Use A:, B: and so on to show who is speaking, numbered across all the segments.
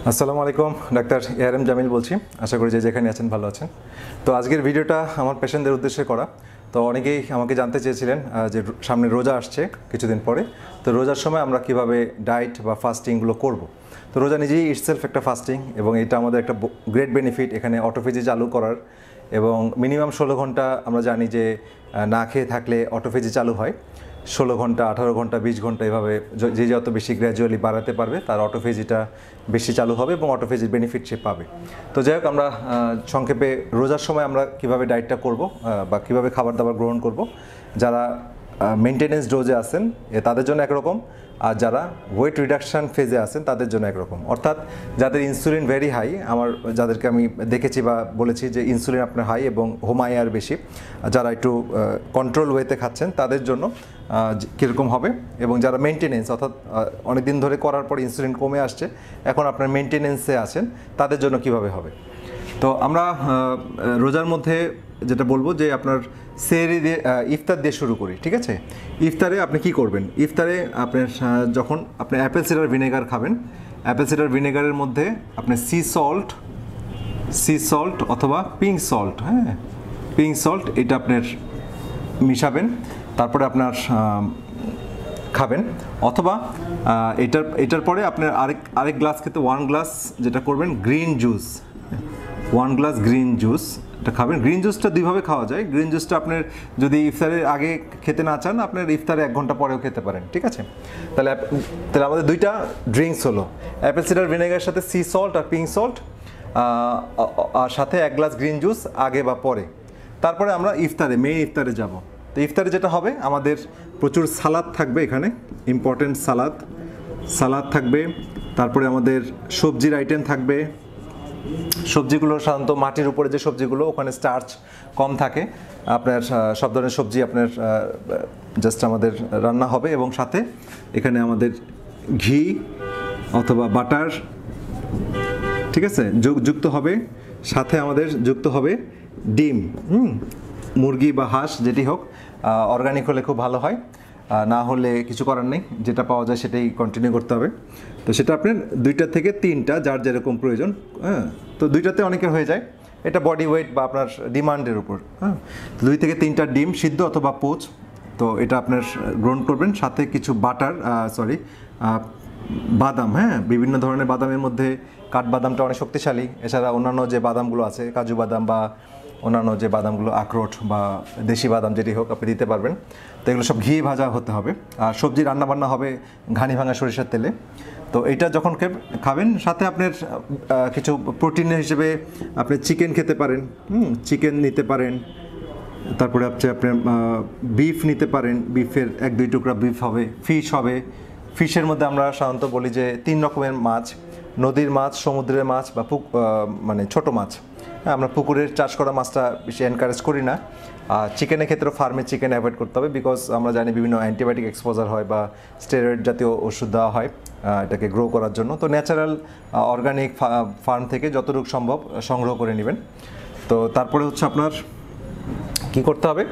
A: আসসালামু আলাইকুম, doctor ARM Jamil বলছি। আশা করি যে যেখানে আছেন ভালো আছেন। তো আজকের ভিডিওটা আমার পেশেন্টদের উদ্দেশ্যে করা। তো অনেকেই আমাকে জানতে চেয়েছিলেন যে সামনে রোজা আসছে কিছুদিন পরে, তো রোজার সময় আমরা কিভাবে ডায়েট বা ফাস্টিংগুলো করব। তো রোজা নিজেই ইটসেলফ একটা ফাস্টিং এবং এটা আমাদের একটা গ্রেট বেনিফিট এখানে অটোফেজি চালু করার, এবং মিনিমাম 16 ঘন্টা আমরা জানি যে না খেয়ে থাকলে অটোফেজি চালু হয়। 16 ঘন্টা, 18 ঘন্টা, 20 ঘন্টা এভাবে যে যত বেশি গ্র্যাজুয়ালি বাড়াতে পারবে তার অটোফেজিটা বেশি চালু হবে এবং অটোফেজির বেনিফিট সে পাবে। তো যাই হোক, আমরা সংক্ষেপে রোজার সময় আমরা কিভাবে ডায়েটটা করব বা কিভাবে খাবার দাবার গ্রহণ করব, যারা মেনটেনেন্স ডোজে আছেন তাদের জন্য একরকম, আর যারা ওয়েট রিডাকশান ফেজে আছেন তাদের জন্য একরকম। অর্থাৎ যাদের ইনসুলিন ভেরি হাই, যাদেরকে আমি দেখেছি বা বলেছি যে ইনসুলিন আপনার হাই এবং হোমায়ার বেশি, যারা একটু কন্ট্রোল ওয়েতে খাচ্ছেন তাদের জন্য কীরকম হবে, এবং যারা মেনটেনেন্স অর্থাৎ অনেক দিন ধরে করার পর ইনসুলিন কমে আসছে, এখন আপনার মেনটেনেন্সে আছেন, তাদের জন্য কিভাবে হবে। তো আমরা রোজার মধ্যে যেটা বলবো যে আপনার সেহরি দিয়ে ইফতার দিয়ে শুরু করি, ঠিক আছে। ইফতারে আপনি কি করবেন, ইফতারে আপনার যখন আপনি অ্যাপেল সিডার ভিনেগার খাবেন, অ্যাপেল সিডার ভিনেগারের মধ্যে আপনি সি সল্ট অথবা পিঙ্ক সল্ট, হ্যাঁ পিঙ্ক সল্ট, এটা আপনার মিশাবেন, তারপরে আপনার খাবেন। অথবা এটার পরে আপনার আরেক গ্লাস খেতে 1 গ্লাস যেটা করবেন green juice, 1 glass green juice এটা খাবেন। গ্রিন জুসটা দুইভাবে খাওয়া যায়। গ্রিন জুসটা আপনার যদি ইফতারের আগে খেতে না চান, আপনার ইফতারে 1 ঘন্টা পরেও খেতে পারেন, ঠিক আছে। তাহলে আমাদের দুইটা ড্রিঙ্কস হলো, অ্যাপেল সিডার ভিনেগারের সাথে সি সল্ট আর পিঙ্ক সল্ট, আর সাথে 1 গ্লাস গ্রিন জুস আগে বা পরে। তারপরে আমরা মেইন ইফতারে যাব। তো ইফতারে যেটা হবে, আমাদের প্রচুর সালাদ থাকবে, এখানে ইম্পর্টেন্ট সালাদ থাকবে। তারপরে আমাদের সবজির আইটেম থাকবে। সবজিগুলো সাধারণত মাটির উপরে যে সবজিগুলো, ওখানে স্টার্চ কম থাকে, আপনার সব ধরনের সবজি আপনার জাস্ট আমাদের রান্না হবে, এবং সাথে এখানে আমাদের ঘি অথবা বাটার, ঠিক আছে, যুক্ত হবে। সাথে আমাদের যুক্ত হবে ডিম, মুরগি বা হাঁস যেটি হোক, অর্গানিক হলে খুব ভালো হয়, না হলে কিছু করার নেই, যেটা পাওয়া যায় সেটাই কন্টিনিউ করতে হবে। তো সেটা আপনার 2টা থেকে 3টা যার যেরকম প্রয়োজন, হ্যাঁ। তো 2টাতে অনেকের হয়ে যায়, এটা বডি ওয়েট বা আপনার ডিমান্ডের উপর, হ্যাঁ। 2 থেকে 3টা ডিম সিদ্ধ অথবা পোচ, তো এটা আপনার গ্রহণ করবেন। সাথে কিছু বাদাম, হ্যাঁ, বিভিন্ন ধরনের বাদামের মধ্যে কাঠবাদামটা অনেক শক্তিশালী। এছাড়া অন্যান্য যে বাদামগুলো আছে, কাজু বাদাম বা অন্যান্য যে বাদামগুলো, আখরোট বা দেশি বাদাম যেটি হোক, আপনি দিতে পারবেন। তো এগুলো সব ঘি ভাজা হতে হবে। আর সবজি রান্নাবান্না হবে ঘানি ভাঙা সরিষার তেলে। তো এটা যখন খাবেন, সাথে আপনার কিছু প্রোটিনের হিসেবে আপনি চিকেন খেতে পারেন, চিকেন নিতে পারেন। তারপরে আপনার বিফ নিতে পারেন, বিফের 1-2 টুকরা বিফ হবে। ফিশ হবে, ফিশের মধ্যে আমরা সাধারণত বলি যে 3 রকমের মাছ, নদীর মাছ, সমুদ্রের মাছ বা মানে ছোট মাছ। হ্যাঁ, আমরা পুকুরের চাষ করা মাছটা বেশি এনকারেজ করি না। আর চিকেনের ক্ষেত্রে ফার্মে চিকেন অ্যাভয়েড করতে হবে, বিকজ আমরা জানি বিভিন্ন অ্যান্টিবায়োটিক এক্সপোজার হয় বা স্টেরয়েড জাতীয় ওষুধ দেওয়া হয় এটাকে গ্রো করার জন্য। তো ন্যাচারাল অর্গানিক ফার্ম থেকে যতটুকু সম্ভব সংগ্রহ করে নেবেন। তো তারপরে হচ্ছে আপনার কি করতে হবে,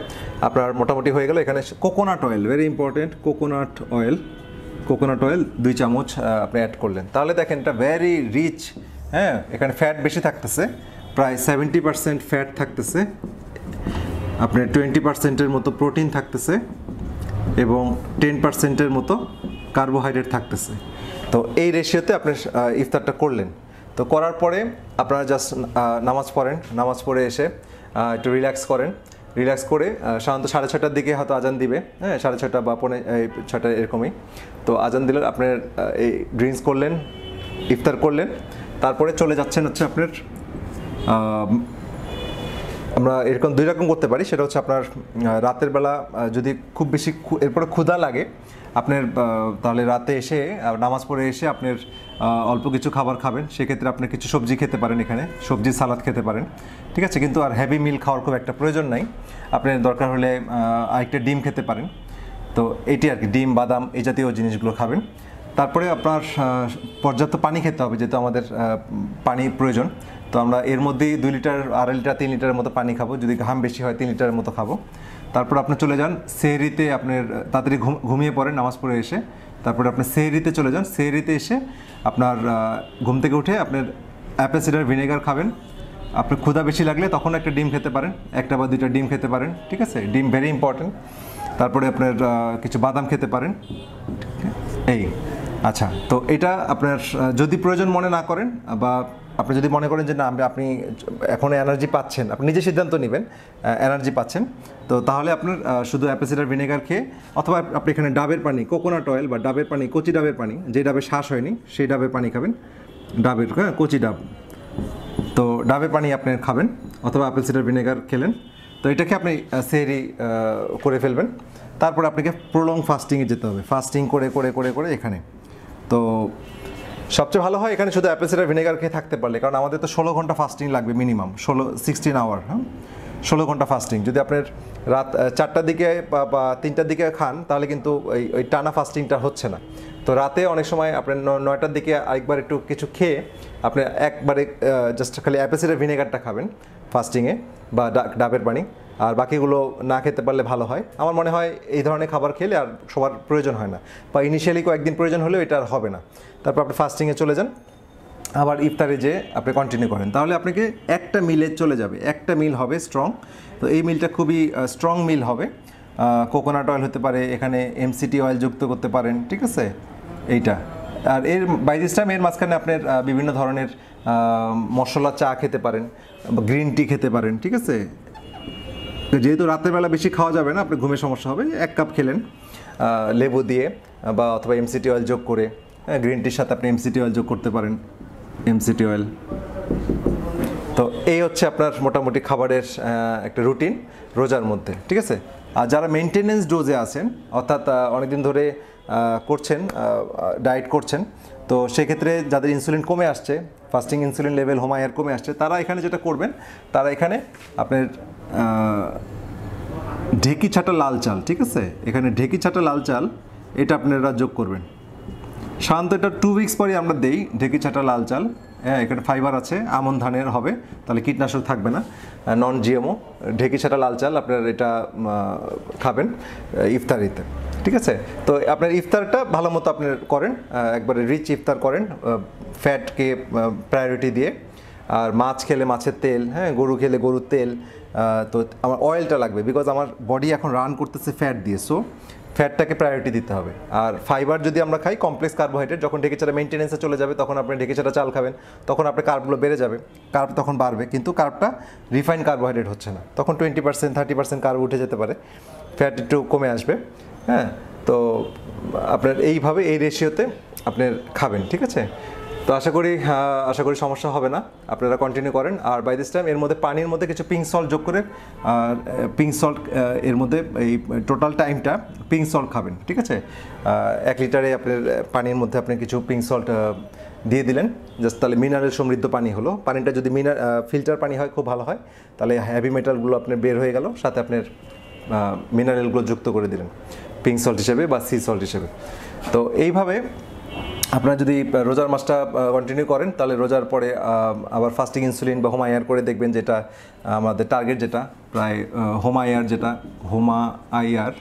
A: আপনার মোটামুটি হয়ে গেল। এখানে coconut oil, very important, coconut oil 2 চামচ আপনি অ্যাড করলেন। তাহলে দেখেন এটা ভেরি রিচ, হ্যাঁ। এখানে ফ্যাট বেশি থাকতেছে, প্রায় 70% ফ্যাট থাকতেছে, আপনার 20%-এর মতো প্রোটিন থাকতেছে, এবং 10%-এর মতো কার্বোহাইড্রেট থাকতেছে। তো এই রেশিওতে আপনি ইফতারটা করলেন। তো করার পরে আপনারা জাস্ট নামাজ পড়েন, নামাজ পড়ে এসে একটু রিল্যাক্স করে সাধারণত 6:30টার দিকে হয়তো আজান দিবে, হ্যাঁ, 6:30 বা 6:45 এরকমই। তো আজান দিলে আপনার এই ড্রিঙ্কস করলেন, ইফতার করলেন, তারপরে চলে যাচ্ছেন হচ্ছে আপনার আমরা এরকম 2 রকম করতে পারি। সেটা হচ্ছে আপনার রাতের বেলা যদি খুব বেশি এরপরে ক্ষুধা লাগে আপনার, তাহলে রাতে এসে নামাজ পড়ে এসে আপনার অল্প কিছু খাবার খাবেন। সেক্ষেত্রে আপনি কিছু সবজি খেতে পারেন, এখানে সবজি সালাদ খেতে পারেন, ঠিক আছে। কিন্তু আর হেভি মিল খাওয়ার খুব একটা প্রয়োজন নাই। আপনার দরকার হলে আরেকটা ডিম খেতে পারেন। তো এটি আর কি, ডিম, বাদাম এই জাতীয় জিনিসগুলো খাবেন। তারপরে আপনার পর্যাপ্ত পানি খেতে হবে, যেহেতু আমাদের পানি প্রয়োজন। তো আমরা এর মধ্যেই 2 লিটার, 2.5 লিটার, 3 লিটারের মতো পানি খাবো। যদি ঘাম বেশি হয় 3 লিটারের মতো খাবো। তারপর আপনি চলে যান সেহরিতে, আপনার তাড়াতাড়ি ঘুমিয়ে পড়েন নামাজ পড়ে এসে, তারপরে আপনি সেহরিতে চলে যান। সেহরিতে এসে আপনার ঘুম থেকে উঠে আপনার অ্যাপেল সিডার ভিনেগার খাবেন। আপনার ক্ষুধা বেশি লাগলে তখন একটা ডিম খেতে পারেন, একটা বা দুইটা ডিম খেতে পারেন, ঠিক আছে, ডিম ভেরি ইম্পর্টেন্ট। তারপরে আপনার কিছু বাদাম খেতে পারেন, এই। আচ্ছা, তো এটা আপনার যদি প্রয়োজন মনে না করেন, বা আপনি যদি মনে করেন যে না আপনি এখন এনার্জি পাচ্ছেন, আপনি নিজে সিদ্ধান্ত নেবেন এনার্জি পাচ্ছেন, তো তাহলে আপনার শুধু অ্যাপেল সিডার ভিনেগার খেয়ে, অথবা আপনি এখানে ডাবের পানি, কোকোনাট অয়েল বা ডাবের পানি, কচি ডাবের পানি, যে ডাবের শ্বাস হয়নি সেই ডাবের পানি খাবেন, ডাবের, হ্যাঁ, কচি ডাব, তো ডাবের পানি আপনি খাবেন, অথবা অ্যাপেল সিডার ভিনেগার খেলেন। তো এটাকে আপনি সেহরি করে ফেলবেন। তারপর আপনাকে প্রলং ফাস্টিংয়ে যেতে হবে, ফাস্টিং করে করে করে করে এখানে। তো সবচেয়ে ভালো হয় এখানে শুধু অ্যাপেল সিডার ভিনেগার খেয়ে থাকতে পারলে, কারণ আমাদের তো 16 ঘন্টা ফাস্টিং লাগবে মিনিমাম, 16 আওয়ার, হ্যাঁ, 16 ঘন্টা ফাস্টিং। যদি আপনার রাত 4টার দিকে বা 3টার দিকে খান তাহলে কিন্তু ওই টানা ফাস্টিংটা হচ্ছে না। তো রাতে অনেক সময় আপনার 9টার দিকে আরেকবার একটু কিছু খেয়ে আপনি একবারে জাস্ট খালি অ্যাপেল সিডার ভিনেগারটা খাবেন ফাস্টিংয়ে, বা ডাবের পানি, আর বাকিগুলো না খেতে পারলে ভালো হয়। আমার মনে হয় এই ধরনের খাবার খেলে আর সবার প্রয়োজন হয় না, বা ইনিশিয়ালি কয়েকদিন প্রয়োজন হলেও এটা আর হবে না। তারপর আপনি ফাস্টিংয়ে চলে যান, আবার ইফতারে যে আপনি কন্টিনিউ করেন, তাহলে আপনাকে একটা মিলে চলে যাবে, একটা মিল হবে স্ট্রং। তো এই মিলটা খুবই স্ট্রং মিল হবে। কোকোনাট অয়েল হতে পারে, এখানে এমসিটি অয়েল যুক্ত করতে পারেন, ঠিক আছে, এইটা। আর এর বাই দিস টাইম এর মাঝখানে আপনার বিভিন্ন ধরনের মশলা চা খেতে পারেন, গ্রিন টি খেতে পারেন, ঠিক আছে। যেহেতু রাতের বেলা বেশি খাওয়া যাবে না, আপনার ঘুমের সমস্যা হবে, 1 কাপ খেলেন লেবু দিয়ে, বা অথবা এমসিটি অয়েল যোগ করে, গ্রিন টির সাথে আপনি এমসিটি অয়েল যোগ করতে পারেন, এমসিটি অয়েল। তো এই হচ্ছে আপনার মোটামুটি খাবারের একটা রুটিন রোজার মধ্যে, ঠিক আছে। আর যারা মেনটেনেন্স ডোজে আছেন, অর্থাৎ অনেকদিন ধরে করছেন, ডায়েট করছেন, তো সেক্ষেত্রে যাদের ইনসুলিন কমে আসছে, ফাস্টিং ইনসুলিন লেভেল হোমায়ার কমে আসছে, তারা এখানে যেটা করবেন, তারা এখানে আপনার ঢেকি ছাটা লাল চাল, ঠিক আছে, এখানে ঢেকি ছাটা লাল চাল, এটা আপনারা যোগ করবেন। সাধারণত এটা 2 উইকস পরে আমরা দেই ঢেকি ছাটা লাল চাল, হ্যাঁ, এখানে ফাইবার আছে, আমন ধানের হবে, তাহলে কীটনাশক থাকবে না, নন জিএমও ঢেকি ছাটা লাল চাল আপনার এটা খাবেন ইফতারিতে, ঠিক আছে। তো আপনার ইফতারটা ভালো মতো আপনি করেন, একবারে রিচ ইফতার করেন, ফ্যাটকে প্রায়োরিটি দিয়ে। আর মাছ খেলে মাছের তেল, হ্যাঁ, গরু খেলে গরুর তেল, তো আমার অয়েলটা লাগবে, বিকজ আমার বডি এখন রান করতেছে ফ্যাট দিয়ে, সো ফ্যাটটাকে প্রায়োরিটি দিতে হবে। আর ফাইবার যদি আমরা খাই, কমপ্লেক্স কার্বোহাইড্রেট, যখন ঢেকেচাটা মেনটেনেন্সে চলে যাবে তখন আপনি ঢেকেচাটা চাল খাবেন, তখন আপনার কার্বগুলো বেড়ে যাবে, কার্ব তখন বাড়বে, কিন্তু কার্বটা রিফাইন্ড কার্বোহাইড্রেট হচ্ছে না, তখন 20% 30% কার্ব উঠে যেতে পারে, ফ্যাট একটু কমে আসবে, হ্যাঁ। তো আপনার এইভাবে এই রেশিওতে আপনার খাবেন, ঠিক আছে। তো আশা করি সমস্যা হবে না, আপনারা কন্টিনিউ করেন। আর বাই দিস টাইম এর মধ্যে পানির মধ্যে কিছু পিঙ্ক সল্ট যোগ করে, পিঙ্ক সল্ট এর মধ্যে এই টোটাল টাইমটা পিঙ্ক সল্ট খাবেন, ঠিক আছে। 1 লিটারে আপনার পানির মধ্যে আপনি কিছু পিঙ্ক সল্ট দিয়ে দিলেন, জাস্ট, তাহলে মিনারেল সমৃদ্ধ পানি হলো। পানিটা যদি ফিল্টার পানি হয় খুব ভালো হয়, তাহলে হেভি মেটালগুলো আপনার বের হয়ে গেল, সাথে আপনার মিনারেলগুলো যুক্ত করে দিলেন পিঙ্ক সল্ট হিসেবে বা সি সল্ট হিসেবে। তো এইভাবে আপনারা যদি রোজার মাসটা কন্টিনিউ করেন, তাহলে রোজার পরে আবার ফাস্টিং ইনসুলিন বা হোমায়ার করে দেখবেন, যেটা আমাদের টার্গেট, যেটা প্রায় হোমায়ার, যেটা হোমায়ার,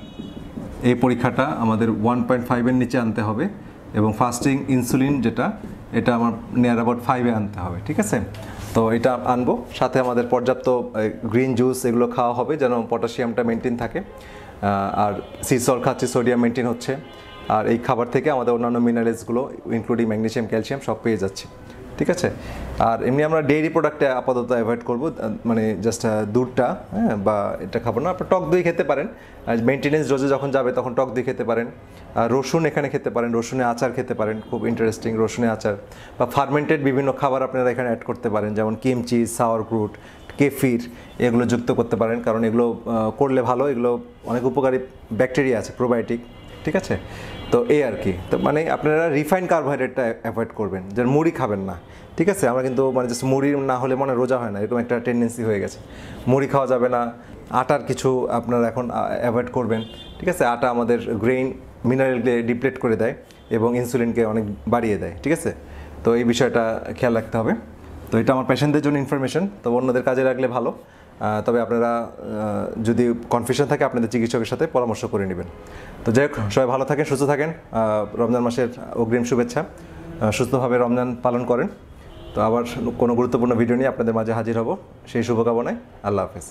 A: এই পরীক্ষাটা আমাদের 1.5-এর নিচে আনতে হবে, এবং ফাস্টিং ইনসুলিন যেটা, এটা আমার নিয়ার অ্যাবাউট 5-এ আনতে হবে, ঠিক আছে। তো এটা আনবো, সাথে আমাদের পর্যাপ্ত গ্রিন জুস এগুলো খাওয়া হবে যেন পটাশিয়ামটা মেনটেন থাকে, আর সি সল্ট খাচ্ছি, সোডিয়াম মেনটেন হচ্ছে, আর এই খাবার থেকে আমাদের অন্যান্য মিনারেলসগুলো ইনক্লুডিং ম্যাগনেসিয়াম, ক্যালসিয়াম সব পেয়ে যাচ্ছে, ঠিক আছে। আর এমনি আমরা ডেইরি প্রোডাক্টে আপাতত অ্যাভয়েড করব, মানে জাস্ট দুধটা, হ্যাঁ, বা এটা খাবো না। আপনার টক দই খেতে পারেন, মেনটেনেন্স ডোজে যখন যাবে তখন টক দই খেতে পারেন, রসুন এখানে খেতে পারেন, রসুনের আচার খেতে পারেন, খুব ইন্টারেস্টিং রসুনের আচার, বা ফার্মেন্টেড বিভিন্ন খাবার আপনারা এখানে অ্যাড করতে পারেন, যেমন কিমচি, সাওয়ারক্রুট, কেফির, এগুলো যুক্ত করতে পারেন, কারণ এগুলো করলে ভালো, এগুলো অনেক উপকারী ব্যাকটেরিয়া আছে, প্রোবায়োটিক, ঠিক আছে। তো এই আর কি, তো মানে আপনারা রিফাইন্ড কার্বোহাইড্রেটটা অ্যাভয়েড করবেন, যেন মুড়ি খাবেন না, ঠিক আছে। আমরা কিন্তু মানে জাস্ট মুড়ি না হলে মনে রোজা হয় না, এরকম একটা টেন্ডেন্সি হয়ে গেছে, মুড়ি খাওয়া যাবে না। আটার কিছু আপনারা এখন অ্যাভয়েড করবেন, ঠিক আছে। আটা আমাদের গ্রেইন মিনারেলকে ডিপ্লেট করে দেয় এবং ইনসুলিনকে অনেক বাড়িয়ে দেয়, ঠিক আছে। তো এই বিষয়টা খেয়াল রাখতে হবে। তো এটা আমার পেশেন্টদের জন্য ইনফরমেশন, তো অন্যদের কাজে রাখলে ভালো। তবে আপনারা যদি কনফিউশন থাকে আপনাদের চিকিৎসকের সাথে পরামর্শ করে নেবেন। তো যাই হোক, সবাই ভালো থাকেন, সুস্থ থাকেন, রমজান মাসের অগ্রিম শুভেচ্ছা, সুস্থভাবে রমজান পালন করেন। তো আবার কোনো গুরুত্বপূর্ণ ভিডিও নিয়ে আপনাদের মাঝে হাজির হব, সেই শুভকামনায় আল্লাহ হাফেজ।